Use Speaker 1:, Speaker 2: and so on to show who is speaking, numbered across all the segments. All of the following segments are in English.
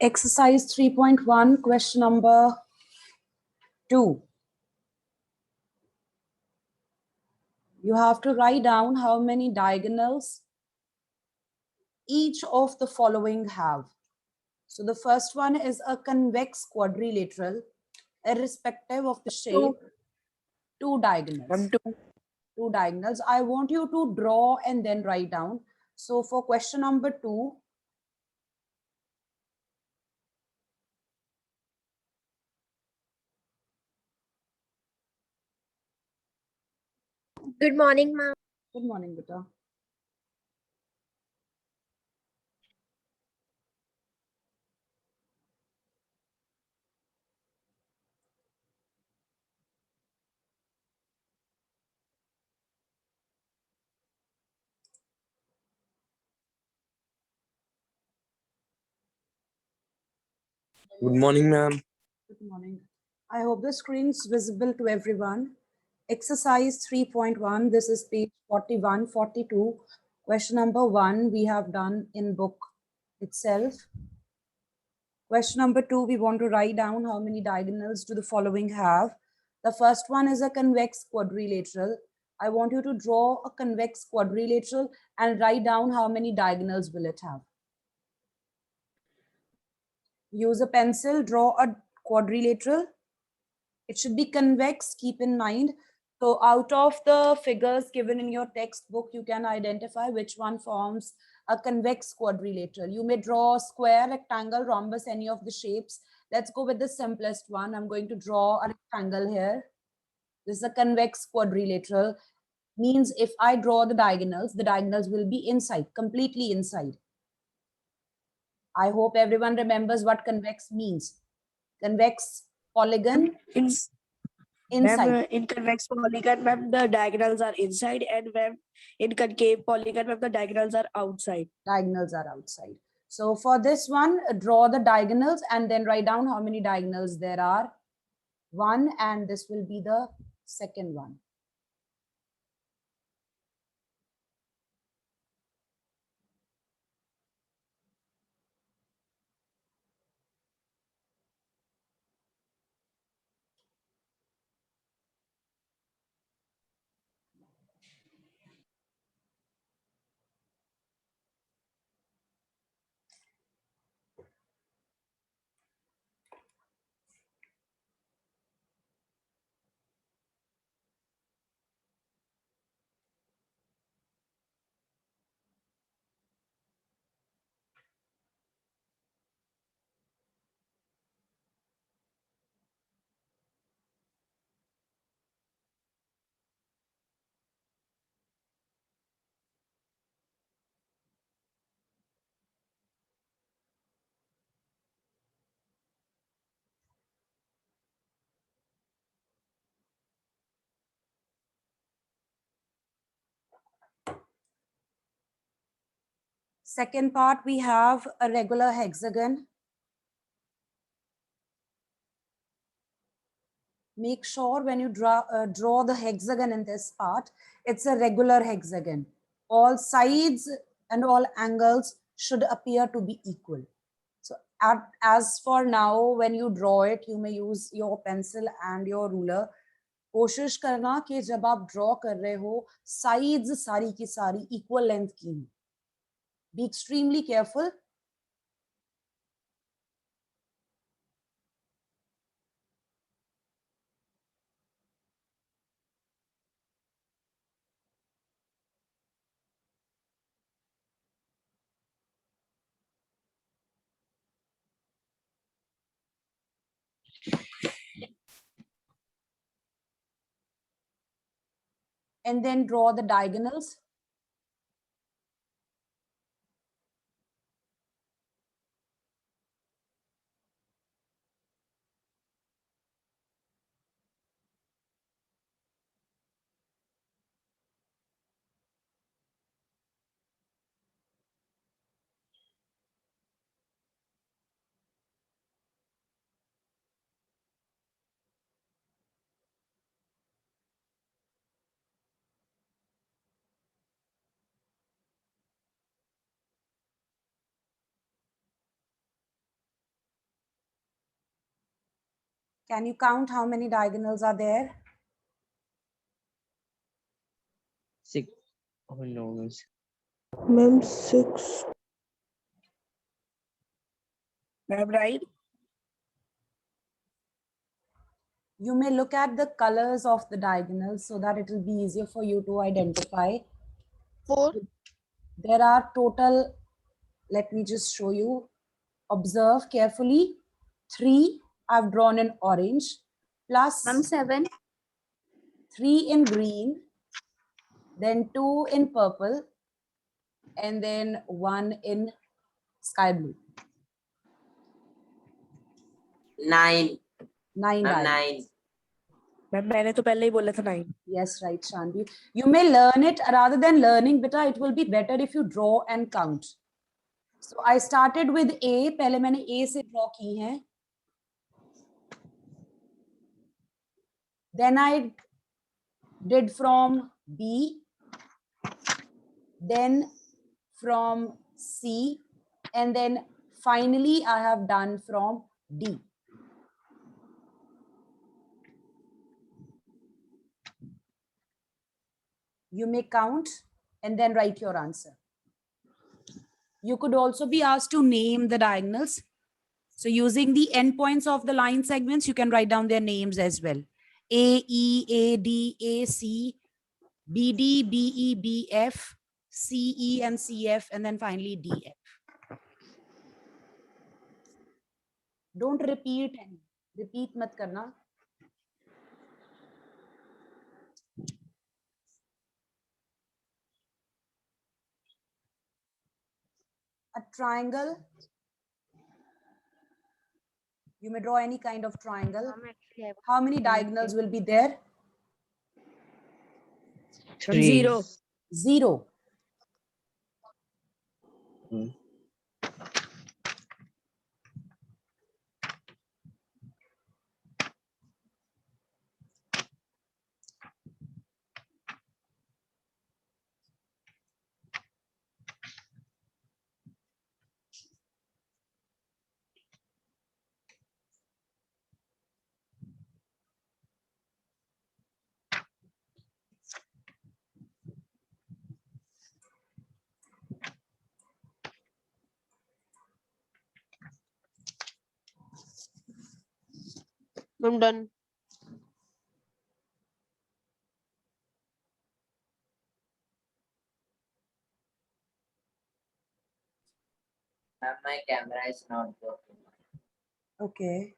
Speaker 1: Exercise 3.1, question number 2. You have to write down how many diagonals each of the following have. So the first one is a convex quadrilateral, irrespective of the shape, two diagonals. Two diagonals. I want you to draw and then write down. So for question number 2,
Speaker 2: Good morning, ma'am.
Speaker 1: good morning, beta.
Speaker 3: Good morning, ma'am.
Speaker 1: Good morning. I hope the screen is visible to everyone. Exercise 3.1, this is page 41, 42. Question number 1 we have done in book itself. Question number 2, we want to write down how many diagonals do the following have. The first one is a convex quadrilateral. I want you to draw a convex quadrilateral and write down how many diagonals will it have. Use a pencil, draw a quadrilateral. It should be convex, keep in mind. So out of the figures given in your textbook, you can identify which one forms a convex quadrilateral. You may draw square, rectangle, rhombus, any of the shapes. Let's go with the simplest one. I'm going to draw a rectangle here. This is a convex quadrilateral. Means if I draw the diagonals will be inside, completely inside. I hope everyone remembers what convex means. Convex polygon inside.
Speaker 2: In convex polygon, ma'am, the diagonals are inside, and ma'am, in concave polygon, ma'am, the diagonals are outside.
Speaker 1: Diagonals are outside. So for this one, draw the diagonals and then write down how many diagonals there are. 1, and this will be the second one. Second part, we have a regular hexagon. Make sure when you draw the hexagon in this part, it's a regular hexagon. All sides and all angles should appear to be equal. So as for now, when you draw it, you may use your pencil and your ruler. कोशिश करना कि जब आप draw कर रहे हो sides सारी की सारी इक्वल लेंथ की हो. Be extremely careful. And then draw the diagonals. Can you count how many diagonals are there?
Speaker 3: 6. Oh no, miss.
Speaker 2: Ma'am, 6. Ma'am, right?
Speaker 1: You may look at the colors of the diagonals so that it will be easier for you to identify.
Speaker 2: 4.
Speaker 1: There are total, let me just show you. Observe carefully. 3 I've drawn in orange, plus
Speaker 4: 7.
Speaker 1: 3 in green, then 2 in purple, and then 1 in sky blue.
Speaker 5: 9.
Speaker 1: 9
Speaker 5: Ma'am,
Speaker 1: diagonals.
Speaker 5: 9.
Speaker 2: Ma'am मैंने तो पहले ही बोला था 9.
Speaker 1: Yes, right, Shanvi. You may learn it rather than learning, beta. It will be better if you draw and count. So I started with A. पहले मैंने A से draw की हैं. Then I did from B. Then from C. And then finally I have done from D. You may count and then write your answer. You could also be asked to name the diagonals. So using the endpoints of the line segments, you can write down their names as well. A, E, A, D, A, C, B, D, B, E, B, F, C, E, and C, F, and then finally D, F. Don't repeat any. Repeat mat karna. A triangle. You may draw any kind of triangle. How many diagonals will be there?
Speaker 3: 3.
Speaker 2: 0.
Speaker 1: 0.
Speaker 3: Hmm.
Speaker 2: I'm done.
Speaker 5: Ma'am, my camera is not working.
Speaker 1: Okay.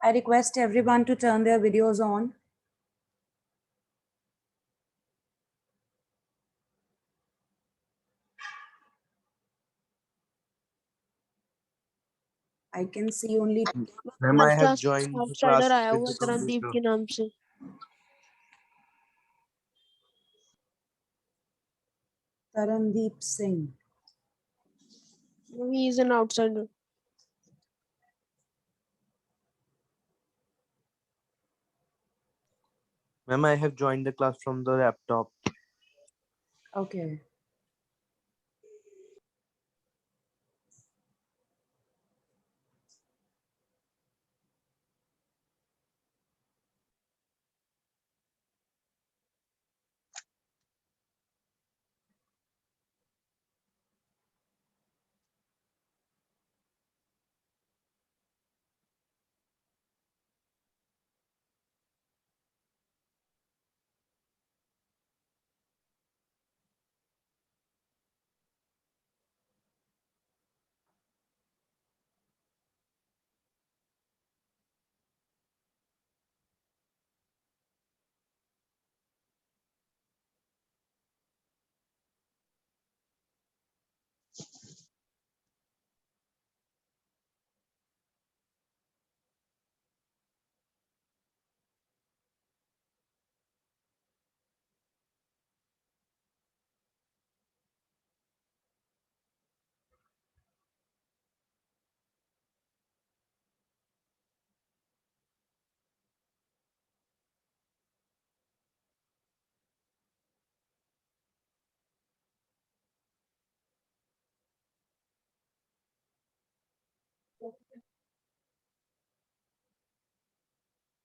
Speaker 1: I request everyone to turn their videos on. I can see only
Speaker 3: Ma'am, I have joined the class
Speaker 2: आया
Speaker 3: with
Speaker 2: हुआ
Speaker 3: the
Speaker 2: Tarandeep
Speaker 3: computer.
Speaker 2: के नाम से.
Speaker 1: Tarandeep Singh.
Speaker 2: He is an outsider.
Speaker 3: Ma'am, I have joined the class from the laptop.
Speaker 1: Okay.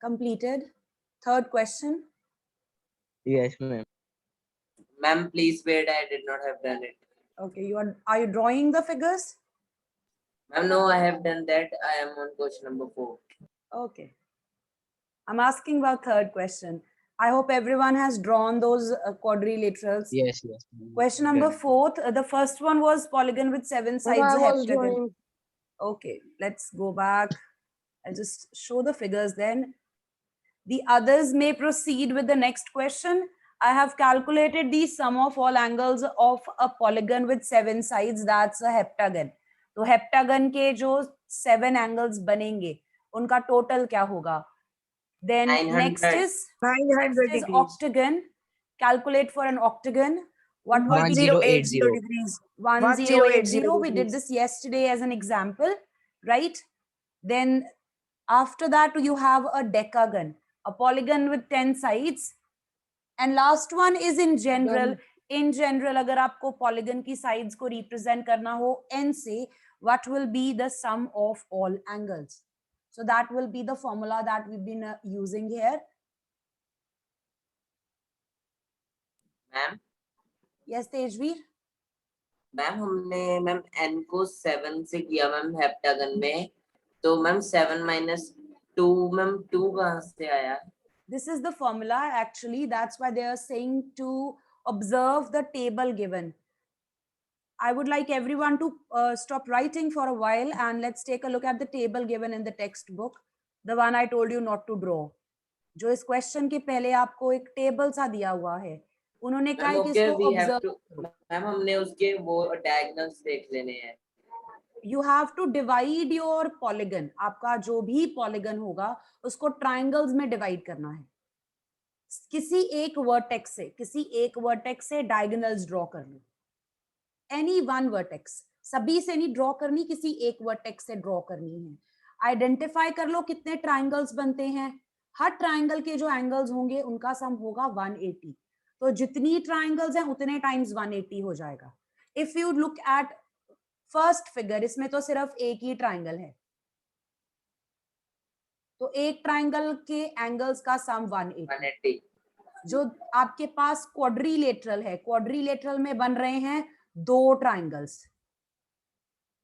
Speaker 1: Completed. Third question.
Speaker 3: Yes, ma'am.
Speaker 5: Ma'am, please wait. I did not have done it.
Speaker 1: Okay, are you drawing the figures?
Speaker 5: Ma'am, no, I have done that. I am on question number 4.
Speaker 1: Okay. I'm asking about third question. I hope everyone has drawn those quadrilaterals.
Speaker 3: Yes, yes.
Speaker 1: Question number 4. The first one was polygon with 7 sides,
Speaker 2: I
Speaker 1: a
Speaker 2: was
Speaker 1: heptagon.
Speaker 2: drawing.
Speaker 1: Okay, let's go back. I'll just show the figures then. The others may proceed with the next question. I have calculated the sum of all angles of a polygon with 7 sides. That's a heptagon. तो heptagon के जो 7 angles बनेंगे, उनका total क्या होगा? Then
Speaker 5: 900.
Speaker 1: next is
Speaker 2: 900 degrees.
Speaker 1: octagon. Calculate for an octagon. What will be
Speaker 2: 1080 degrees.
Speaker 1: 1080. We did this yesterday as an example, right? Then after that, you have a decagon, a polygon with 10 sides. And last one is in general. In general, अगर आपको polygon की sides को represent करना हो n से, what will be the sum of all angles? So that will be the formula that we've been using here.
Speaker 5: Ma'am,
Speaker 1: Yes, Tejveer?
Speaker 5: Ma'am हमने ma'am n को 7 से किया मैम हेप्टागन में, तो मैम 7 minus 2 मैम 2 कहाँ से आया?
Speaker 1: This is the formula actually. That's why they are saying to observe the table given. I would like everyone to stop writing for a while and let's take a look at the table given in the textbook. The one I told you not to draw. जो इस question के पहले आपको एक table सा दिया हुआ है, उन्होंने कहा है कि इसको ऑब्जर्व.
Speaker 5: मैम हमने उसके वो डायगोनल्स देख लेने हैं.
Speaker 1: You have to divide your polygon. आपका जो भी polygon होगा उसको triangles में divide करना है. किसी एक vertex से diagonals draw कर लो. Any one vertex. सभी से नहीं draw करनी, किसी एक vertex से draw करनी है. Identify कर लो कितने triangles बनते हैं. हर triangle के जो angles होंगे उनका sum होगा 180. तो जितनी triangles हैं उतने times 180 हो जाएगा. If you look at first figure, इसमें तो सिर्फ एक ही ट्राइंगल है, तो एक ट्राइंगल के एंगल्स का सम 180. जो आपके पास क्वाड्रिलेटरल है, क्वाड्रिलेटरल में बन रहे हैं 2 ट्राइंगल्स,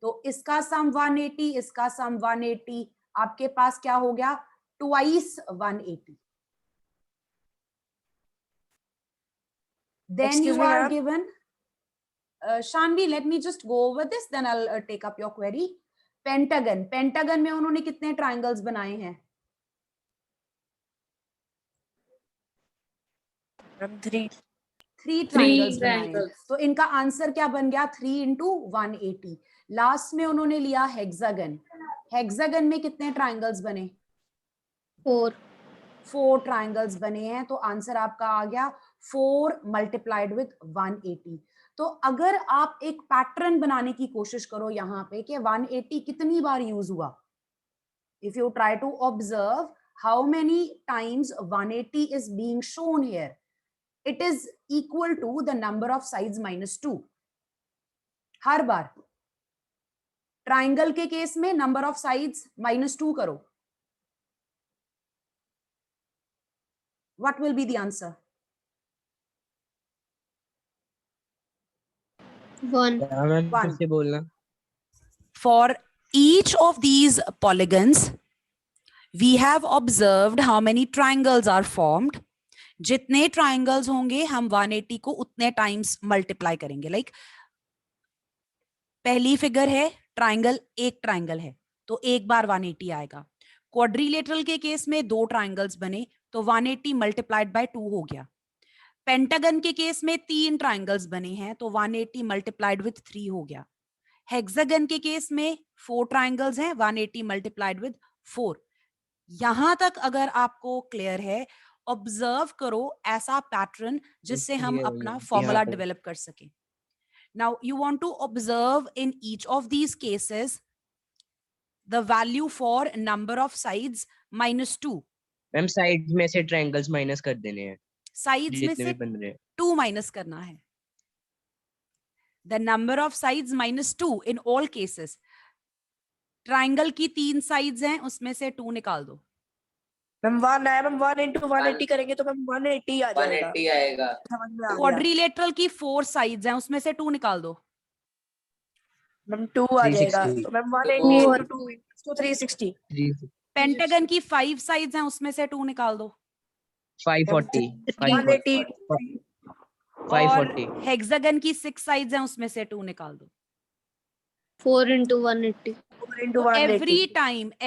Speaker 1: तो इसका सम 180, इसका सम 180. आपके पास क्या हो गया? Twice 180. Then you are given. Shanvi, let me just go over this, then I'll take up your query. Pentagon. Pentagon में उन्होंने कितने triangles बनाए हैं?
Speaker 2: 3.
Speaker 1: 3 triangles बनाए हैं. तो इनका आंसर क्या बन गया? 3 into 180. लास्ट में उन्होंने लिया hexagon. Hexagon में कितने triangles बने? 4 triangles बने हैं, तो आंसर आपका आ गया 4 multiplied with 180. तो अगर आप एक पैटर्न बनाने की कोशिश करो यहाँ पे कि 180 कितनी बार यूज हुआ, if you try to observe how many times 180 is being shown here, it is equal to the number of sides minus 2. Her bar triangle के केस में नंबर ऑफ साइड्स -2 करो, what will be the answer?
Speaker 4: 1.
Speaker 1: For each of these polygons, we have observed how many triangles are formed. जितने triangles होंगे हम 180 को उतने times multiply करेंगे. Like पहली फिगर है ट्राइंगल, एक ट्राइंगल है तो एक बार 180 आएगा. क्वाड्रिलेटरल के केस में 2 ट्राइंगल्स बने तो 180 मल्टीप्लाइड बाय 2 हो गया. पेंटागन के केस में 3 ट्राइंगल्स बने हैं तो 180 मल्टीप्लाइड विद 3 हो गया. हेक्सागन के केस में 4 ट्राइंगल्स हैं, 180 मल्टीप्लाइड विद 4. यहां तक अगर आपको क्लियर है, ऑब्जर्व करो ऐसा पैटर्न जिससे हम अपना फॉर्मूला डेवलप कर सकें. Now you want to observe in each of these cases the value for number of sides -2.
Speaker 6: Ma'am sides में से ट्रायंगल्स माइनस कर देने हैं,
Speaker 1: साइड्स में से 2 माइनस करना है. The number of sides -2 in all cases. Triangle की 3 साइड्स हैं, उसमें से 2 निकाल दो.
Speaker 2: मैम 1 आया मैम, 1 into 180
Speaker 5: One-
Speaker 2: करेंगे तो मैम 180 आ जाएगा।
Speaker 5: 180 आएगा।
Speaker 2: समझ में आ गया
Speaker 1: क्वाड्रिलेटरल की 4 साइड्स हैं, उसमें से 2 निकाल दो।
Speaker 2: मैम, 2 आ जाएगा
Speaker 6: 360
Speaker 2: तो मैम 180 into 2 तो 360।
Speaker 6: 3
Speaker 1: पेंटागन की 5 साइड्स हैं, उसमें से 2 निकाल दो।
Speaker 6: 540
Speaker 2: 180
Speaker 6: 540
Speaker 1: और हेक्सागन की 6 साइड्स हैं, उसमें से 2 निकाल दो।
Speaker 4: 4 into 180.
Speaker 2: 4 into
Speaker 1: So
Speaker 2: 180।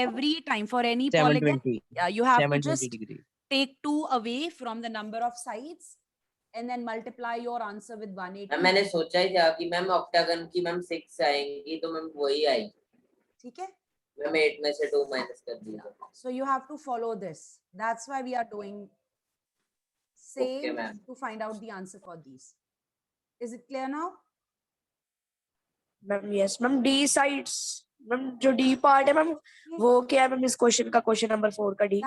Speaker 1: every time for any polygon,
Speaker 6: 720
Speaker 1: you have to
Speaker 6: 720
Speaker 1: just
Speaker 6: degree.
Speaker 1: take 2 away from the number of sides and then multiply your answer with 180.
Speaker 5: Ma'am मैंने सोचा ही था कि मैम ऑक्टागन की मैम 6 आएंगी तो मैम वही आई।
Speaker 1: ठीक है?
Speaker 5: मैम 8 में से 2 माइनस कर दिया।
Speaker 1: So you have to follow this. That's why we are doing
Speaker 5: Okay,
Speaker 1: same
Speaker 5: ma'am.
Speaker 1: to find out the answer for these. Is it clear now?
Speaker 2: Ma'am yes ma'am, D sides ma'am, जो D part है ma'am वो क्या है ma'am इस question का, question number 4 का D?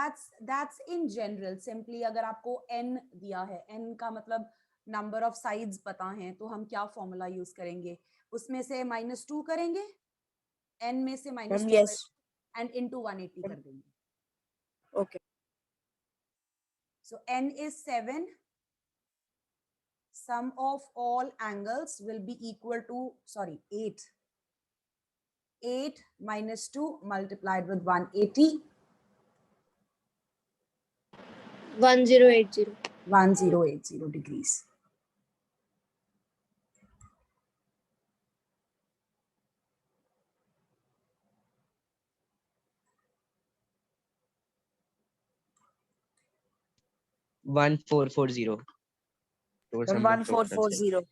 Speaker 1: That's in general. Simply अगर आपको n दिया है, n का मतलब number of sides पता है, तो हम क्या फॉर्मूला यूज करेंगे? उसमें से -2 करेंगे, n में से
Speaker 2: मैम
Speaker 1: -2
Speaker 2: यस
Speaker 1: and into 180 कर देंगे.
Speaker 2: Okay.
Speaker 1: So n is 7. Sum of all angles will be equal to, 8. 8 minus 2 multiplied with 180.
Speaker 4: 1080.
Speaker 1: 1080 degrees.
Speaker 6: One four four zero.
Speaker 2: Ma'am 1440।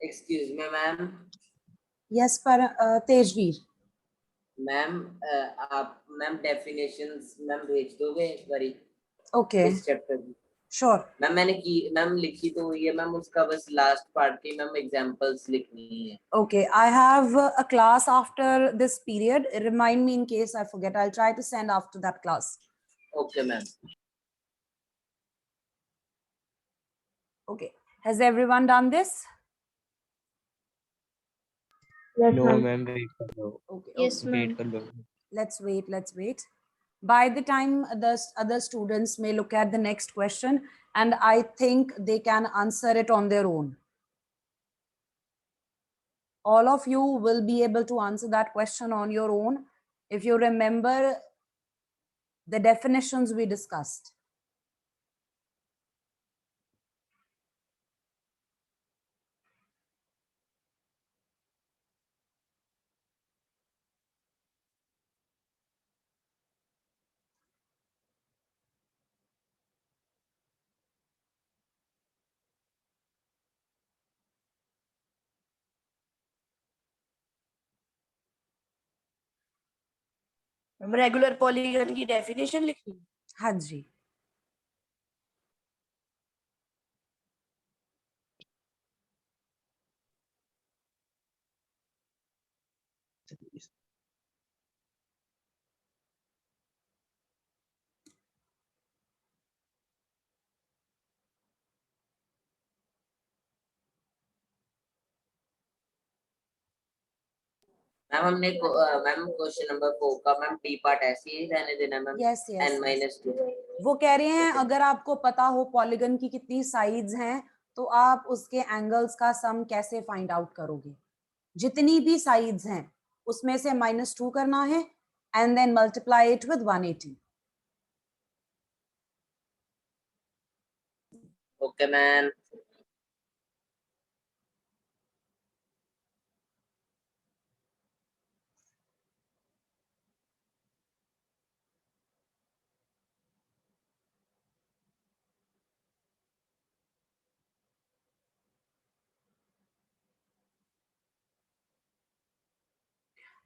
Speaker 5: Excuse me ma'am.
Speaker 1: Yes, Tejveer.
Speaker 5: Ma'am आप ma'am definitions ma'am भेज दोगे एक बारी
Speaker 1: Okay,
Speaker 5: इस chapter की?
Speaker 1: sure.
Speaker 5: Ma'am मैंने की ma'am लिखी तो हुई है मैम, उसका बस लास्ट पार्ट की मैम एग्जांपल्स लिखनी है।
Speaker 1: Okay, I have a class after this period. Remind me in case I forget. I'll try to send after that class.
Speaker 5: Okay ma'am.
Speaker 1: Okay. Has everyone done this?
Speaker 6: No ma'am, wait कर लो।
Speaker 1: Okay.
Speaker 4: Yes,
Speaker 1: okay.
Speaker 4: ma'am.
Speaker 6: Wait कर लो।
Speaker 1: Let's wait. By the time the other students may look at the next question, and I think they can answer it on their own. All of you will be able to answer that question on your own if you remember the definitions we discussed.
Speaker 2: Ma'am regular polygon की definition लिखनी?
Speaker 1: हाँ जी.
Speaker 5: Ma'am हमने ma'am question number 4 का ma'am T part ऐसे ही रहने देना ma'am.
Speaker 1: Yes, yes,
Speaker 5: n
Speaker 1: yes.
Speaker 5: -2।
Speaker 1: वो कह रहे हैं अगर आपको पता हो पॉलीगन की कितनी साइड्स हैं तो आप उसके एंगल्स का सम कैसे फाइंड आउट करोगे? जितनी भी साइड्स हैं उसमें से -2 करना है and then multiply it with 180.
Speaker 5: Okay, ma'am.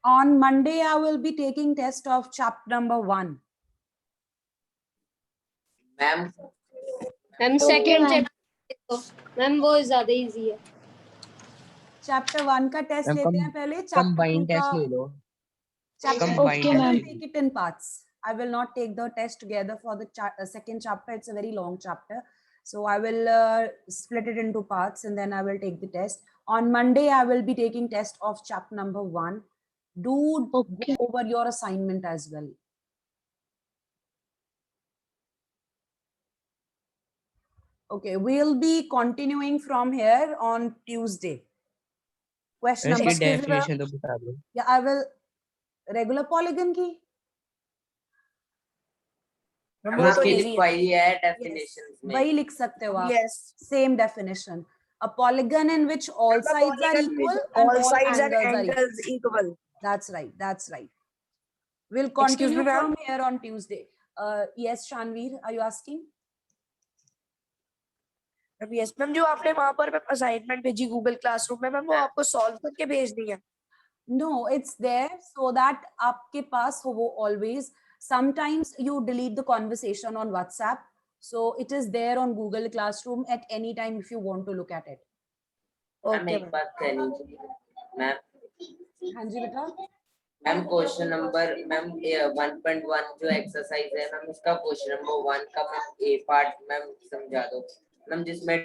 Speaker 1: On Monday, I will be taking test of chapter number 1.
Speaker 5: Ma'am
Speaker 4: ma'am second chapter ma'am वो ज्यादा इजी है।
Speaker 1: Chapter 1 का टेस्ट
Speaker 6: Ma'am,
Speaker 1: लेते हैं पहले. Chapter 2
Speaker 6: combined
Speaker 1: का
Speaker 6: test ले लो.
Speaker 1: chapter
Speaker 6: Combined
Speaker 1: 2 I
Speaker 6: test
Speaker 1: will
Speaker 6: ले लो.
Speaker 1: take it in parts. I will not take the test together for the second chapter. It's a very long chapter. So I will split it into parts and then I will take the test. On Monday, I will be taking test of chapter number 1. Do
Speaker 4: Okay.
Speaker 1: go over your assignment as well. Okay, we'll be continuing from here on Tuesday. Question
Speaker 6: इसकी
Speaker 1: number
Speaker 2: Excuse me, ma'am.
Speaker 6: definition तो बता दो.
Speaker 1: Yeah, I will regular polygon की.
Speaker 2: Ma'am
Speaker 5: ma'am
Speaker 2: वो तो
Speaker 5: आपकी
Speaker 2: easy है.
Speaker 5: लिखवाई है डेफिनेशंस में.
Speaker 1: वही लिख सकते हो आप.
Speaker 2: Yes.
Speaker 1: Same definition. A polygon in which all
Speaker 2: The
Speaker 1: sides are
Speaker 2: polygon
Speaker 1: equal
Speaker 2: with
Speaker 1: and
Speaker 2: all sides and
Speaker 1: angles are equal.
Speaker 2: angles equal.
Speaker 1: That's right. That's right. We'll
Speaker 2: Excuse
Speaker 1: continue
Speaker 2: me, ma'am.
Speaker 1: from here on Tuesday. Yes, Shanveer, are you asking?
Speaker 2: Ma'am yes ma'am, जो आपने वहां पर ma'am assignment भेजी Google classroom में, ma'am वो आपको solve करके भेजनी है.
Speaker 1: No, it's there so that आपके पास हो वो always. Sometimes you delete the conversation on WhatsApp. So it is there on Google Classroom at any time if you want to look at it.
Speaker 5: Ma'am
Speaker 2: okay
Speaker 5: एक बात कहनी थी ma'am.
Speaker 1: हाँ जी बेटा.
Speaker 5: Ma'am question number ma'am 1.1 जो exercise है ma'am उसका question number 1 का मैम ए पार्ट मैम समझा दो मैम जिसमें